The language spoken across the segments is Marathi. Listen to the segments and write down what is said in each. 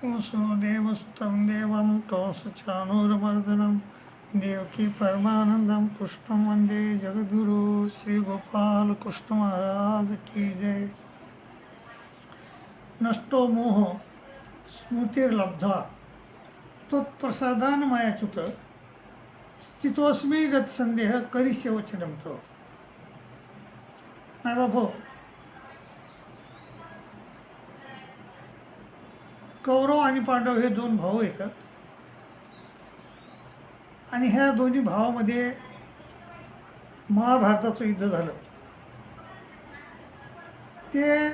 वसुदेवसुतं देवं कंसचाणूरमर्दनं देवकी परमानंदम कृष्ण वंदे जगद्गुरु श्री गोपाल कृष्ण महाराज की जय. नष्टो मोह स्मृतिर्लब्धा त्वत्प्रसादान मायाच्युत स्थितोस्मी गतसंदेह करिष्ये वचनं तव. नाही बाबा, कौरव आणि पांडव हे दोन भाऊ येतात आणि ह्या दोन्ही भावामध्ये महाभारताचं युद्ध झालं. ते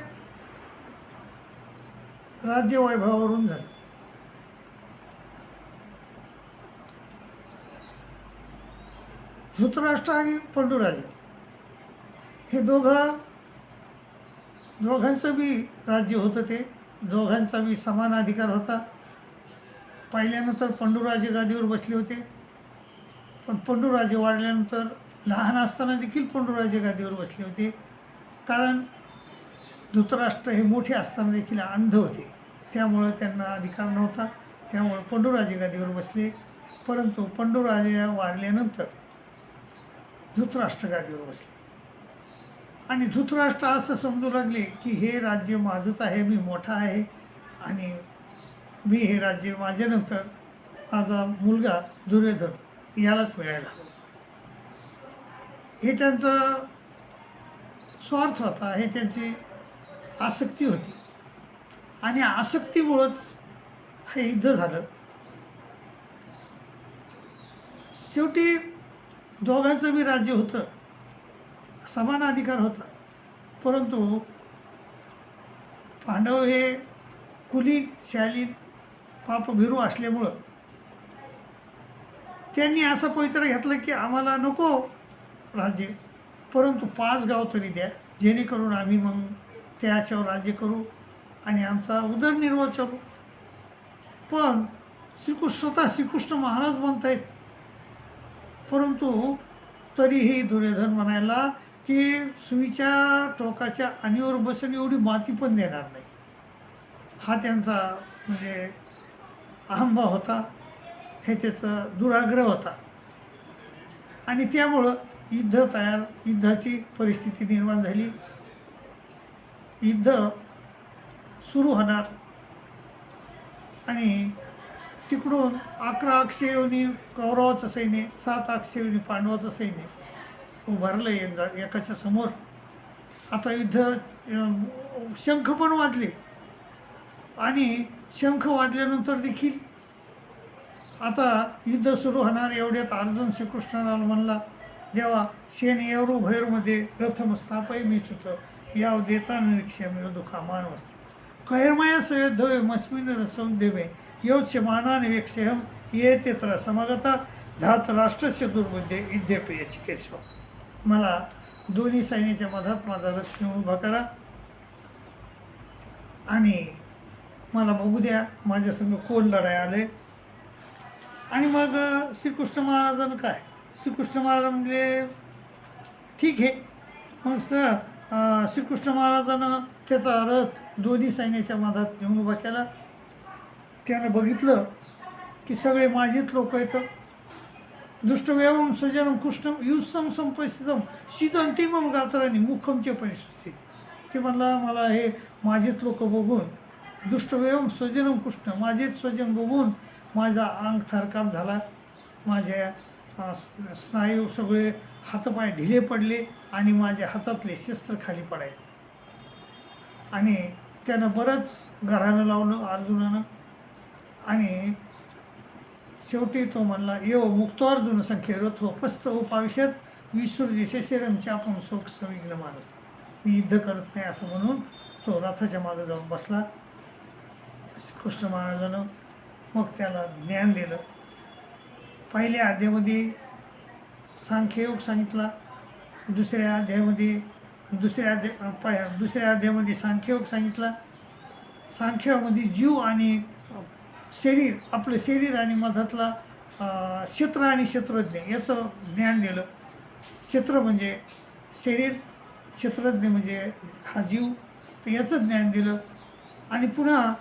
राज्यवैभवावरून झालं. धृतराष्ट्र आणि पंडूराजे हे दोघांचं बी राज्य होतं. ते दोघांचा बी समान अधिकार होता. पाहिल्यानंतर पंडूराजे गादीवर बसले होते, पण पंडूराजे वारल्यानंतर लहान असताना देखील पंडूराजे गादीवर बसले होते. कारण धृतराष्ट्र हे मोठे असताना देखील अंध होते, त्यामुळं त्यांना अधिकार नव्हता. त्यामुळं पंडूराजे गादीवर बसले. परंतु पंडूराजे वारल्यानंतर धृतराष्ट्र गादीवर बसले आणि धृतराष्ट्र असं समजू लागले की हे राज्य माझंच आहे, मी मोठा आहे आणि मी हे राज्य माझ्यानंतर माझा मुलगा दुर्योधन यालाच मिळायला हवं. हे त्यांचं स्वार्थ होता, हे त्यांची आसक्ती होती आणि आसक्तीमुळंच हे युद्ध झालं. शेवटी दोघांचं बी राज्य होतं, समान अधिकार होता. परंतु पांडव हे कुलीन शालीन पापभिरू असल्यामुळं त्यांनी असं पवित्र घेतलं की आम्हाला नको राज्य, परंतु 5 गाव तरी द्या, जेणेकरून आम्ही मग त्याच्यावर राज्य करू आणि आमचा उदरनिर्वाह चालू. पण स्वतः श्रीकृष्ण महाराज म्हणतायत, परंतु तरीही दुर्योधन म्हणायला की सुईच्या टोकाच्या आणीवर बसून एवढी माती पण देणार नाही. हा त्यांचा म्हणजे अहंभाव होता, हे त्याचं दुराग्रह होता आणि त्यामुळं युद्धाची परिस्थिती निर्माण झाली. युद्ध सुरू होणार आणि तिकडून 11 अक्षययोनी कौरवाचं सैन्य, 7 अक्षययोनी पांडवाचं सैन्य उभारलं एकाच्या समोर. आता युद्ध शंख पण वाजले आणि शंख वाजल्यानंतर देखील आता युद्ध सुरू होणार. एवढ्यात अर्जुन श्रीकृष्णाला म्हणला, देवा शेन एवरू भैरमध्ये रथम स्थापय मी चुत याव देता निरीक्षम दुःखामान वस्ती कैर्मया सयोद्धवे मस्मिन रसौदेवे योच्य मानाने वेक्षेहम ये तेत्र समागता धात राष्ट्रस्य दुर्बुद्धे युद्धप्रिय चिकेश्वर. मला दोन्ही सैन्याच्या मधात माझा रथ घेऊन उभा करा आणि मला बघू द्या माझ्यासंग कोण लढाई आले. आणि मग श्रीकृष्ण महाराजांना काय, श्रीकृष्ण महाराज म्हणजे ठीक आहे. मग श्रीकृष्ण महाराजानं त्याचा रथ दोन्ही सैन्याच्या मधात घेऊन उभा केला. त्यानं बघितलं की सगळे माझेच लोक येतं. दुष्टव्यवम सुजनम कृष्णम युत्सम संपस्थितम शीतंतिमम गात्राने मुखमचे परिस्थिती. ते म्हणला मला हे माझेच लोक बघून, दुष्टव्यवम सुजनम कृष्ण माझेच स्वजन बघून माझा अंग थरकाप झाला, माझ्या स्नायू सगळे हातपाय ढिले पडले आणि माझ्या हातातले शस्त्र खाली पडायले. आणि त्यानं बरंच घरानं लावलं अर्जुनानं आणि शेवटी तो म्हणला, येव मुक्तो अर्जुन संख्ये रथो पस्त उपाविष्यात विसृजी शशिरम चापम शोक सविघ्न मानस. मी युद्ध करत नाही असं म्हणून तो रथाच्या मागे जाऊन बसला. कृष्ण महाराजानं मग त्याला ज्ञान दिलं. पहिल्या अध्यायामध्ये सांख्ययोग सांगितला, दुसऱ्या अध्यायामध्ये सांख्ययोग सांगितला. सांख्यामध्ये जीव आणि शरीर, आपलं शरीर आणि मधातला क्षेत्र आणि क्षेत्रज्ञ याचं ज्ञान दिलं. क्षेत्र म्हणजे शरीर, क्षेत्रज्ञ म्हणजे हा जीव, तर याचं ज्ञान दिलं. आणि पुन्हा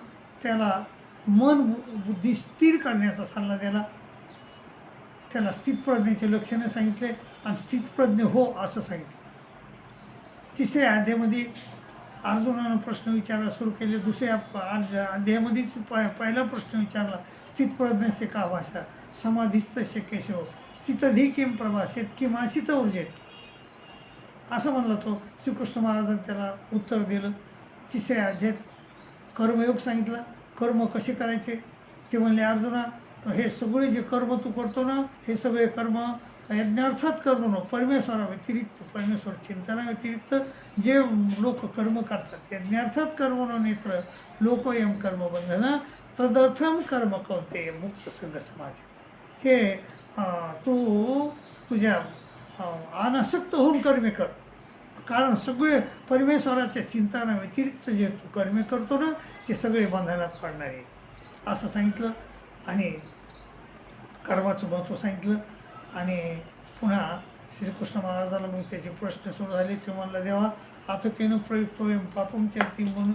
त्याला बुद्धी स्थिर करण्याचा सल्ला दिला. त्याला स्थितप्रज्ञेचे लक्षणं सांगितले आणि स्थितप्रज्ञ हो असं सांगितलं. तिसऱ्या अध्यायामध्ये अर्जुनानं प्रश्न विचारायला सुरू केले. दुसऱ्या अध्यायामध्येच पहिला प्रश्न विचारला, स्थितप्रज्ञस्य का भाषा, समाधिस्तस्य केशव, स्थितधी किम प्रभासेत किमासित ऊर्जेत, असं म्हणलं तो. श्रीकृष्ण महाराजांनी त्याला उत्तर दिलं. तिसऱ्या अध्यायात कर्मयोग सांगितला. कर्म कसे करायचे ते म्हणले, अर्जुना हे सगळे जे कर्म तू करतो ना, हे सगळे कर्म यज्ञार्थात कर्म न परमेश्वराव्यतिरिक्त, परमेश्वर चिंतनाव्यतिरिक्त जे लोक कर्म करतात, यज्ञार्थात कर्म न नेत्र लोकयम कर्म बंधन तदर्थम कर्म कौते मुक्त संघ समाज. हे तू तुझ्या अनासक्त होऊन कर्मे कर, कारण सगळे परमेश्वराच्या चिंतनाव्यतिरिक्त जे तू कर्मे करतो ना, ते सगळे बंधनात पडणारे असं सांगितलं. आणि कर्माचं महत्त्व सांगितलं. आणि पुन्हा श्रीकृष्ण महाराजाला मग त्याचे प्रश्न सुरू झाले. ते म्हणला, देवा आतकेनं प्रयुक्तोयम पापम चरती, म्हणून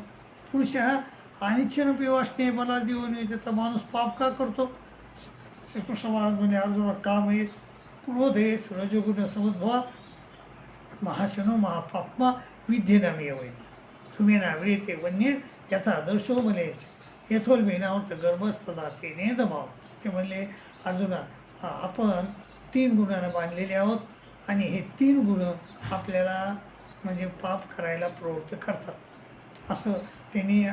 पुरुष हा अनिच्छेनं वासने मला देऊन येते, तर माणूस पाप का करतो. श्रीकृष्ण महाराज म्हणजे, अर्जुना काम आहे, क्रोध आहे, रजोगुण समुद्भवा, महाशनो महापापमा विद्येनामी वैन तुम्ही ना व्रेते वन्य यथा दर्शो मलेच येथोल मेनावत गर्भस्तदा ते नेदमाव. ते म्हणले, अर्जुना आपण 3 गुणांना बांधलेले आहोत आणि हे 3 गुण आपल्याला म्हणजे पाप करायला प्रवृत्त करतात. असं त्यांनी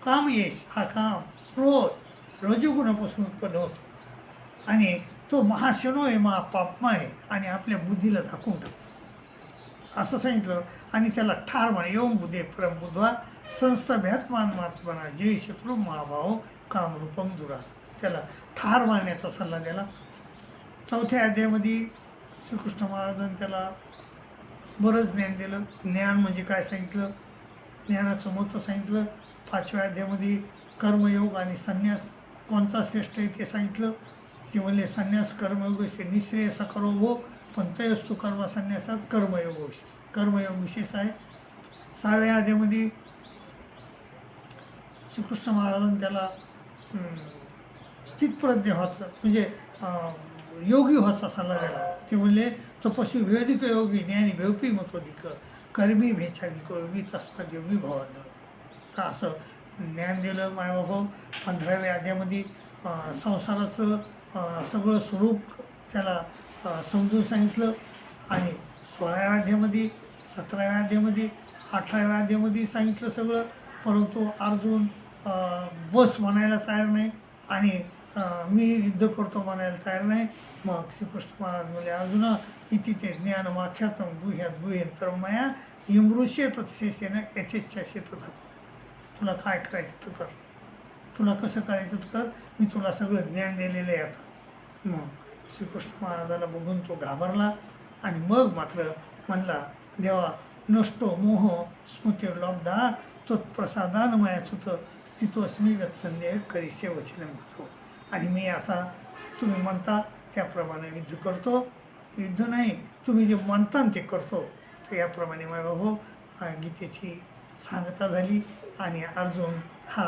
कामयश हा काम क्रोध रजोगुणापासून उत्पन्न होतो आणि तो महाशनो आहे, महापापमा आहे आणि आपल्या बुद्धीला झाकून टाकतो असं सांगितलं. आणि त्याला ठार म्हणे, एवं बुद्धे परमबुद्ध्वा संस्थाभ्यात्मान महात्मना जय शत्रू महाभाव कामरूपम दुरास. त्याला ठार मारण्याचा सल्ला दिला. चौथ्या अध्यायामध्ये श्रीकृष्ण महाराजांनी त्याला बरंच ज्ञान दिलं. ज्ञान म्हणजे काय सांगितलं, ज्ञानाचं महत्त्व सांगितलं. 5व्या अध्यायामध्ये कर्मयोग आणि संन्यास कोणता श्रेष्ठ आहे ते सांगितलं. ते म्हणले, संन्यास कर्मयोग निश्रेयस करो भो, पण तयस्तु कर्म संन्यासात कर्मयोग विशेष आहे. 6व्या अध्यायामध्ये श्रीकृष्ण महाराजांनी त्याला स्थितप्रज्ञ व्हायचं म्हणजे योगी व्हायचा सल्ला दिला. ते म्हणले, तपस्वी वेदिक योगी ज्ञानी भेवपी मतोदिक कर्मी भेचाधिक योगी तस्मात योगी भवान. तर असं ज्ञान दिलं मायबाबा. 15व्या अध्यायामध्ये संसाराचं सगळं स्वरूप त्याला समजून सांगितलं. आणि 16व्या अध्यायामध्ये 17व्या अध्यायामध्ये 18व्या अध्यायामध्ये सांगितलं सगळं. परंतु अर्जुन बस म्हणायला तयार नाही आणि मी युद्ध करतो म्हणायला तयार नाही. मग श्रीकृष्ण महाराज म्हणले, अर्जुना इति ते ज्ञानमाख्यातम गुह्यात गुह्यंतर मया इमृष्येत शेषेनं यथेच्छा शेत. तुला काय करायचं तू कर, तुला कसं करायचं तू कर, मी तुला सगळं ज्ञान दिलेलं आहे आता. मग श्रीकृष्ण महाराजाला बघून तो घाबरला आणि मग मात्र म्हणला, देवा नष्टो मोह स्मृतिर्लब्धा त्वत्प्रसादान मायाच्युत स्थितोस्मी गतसंदेह करिष्ये वचनं मुक्तो. आणि मी आता तुम्ही म्हणता त्याप्रमाणे युद्ध करतो. युद्ध नाही, तुम्ही जे म्हणता ते करतो. तर याप्रमाणे मायबाबू गीतेची सांगता झाली आणि अर्जुन हा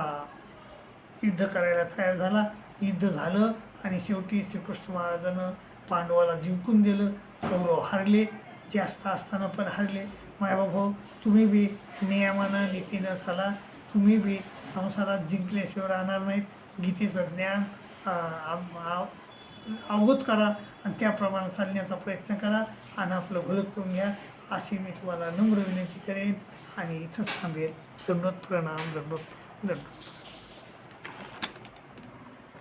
युद्ध करायला तयार झाला. युद्ध झालं आणि शेवटी श्रीकृष्ण महाराजानं पांडवाला जिंकून दिलं. कौरव हारले, जास्त असताना पण हारले. मायबाबू तुम्ही बी नियमानं नीतीनं चला, तुम्ही बी संसारात जिंकल्याशिवाय राहणार नाहीत. गीतेचं ज्ञान अवगत करा आणि त्याप्रमाणे चालण्याचा प्रयत्न करा आणि आपलं भलं करून घ्या अशी मी तुम्हाला नम्र विनंती करेन आणि इथंच थांबेल. दंडवत प्रणाम, दंडवत.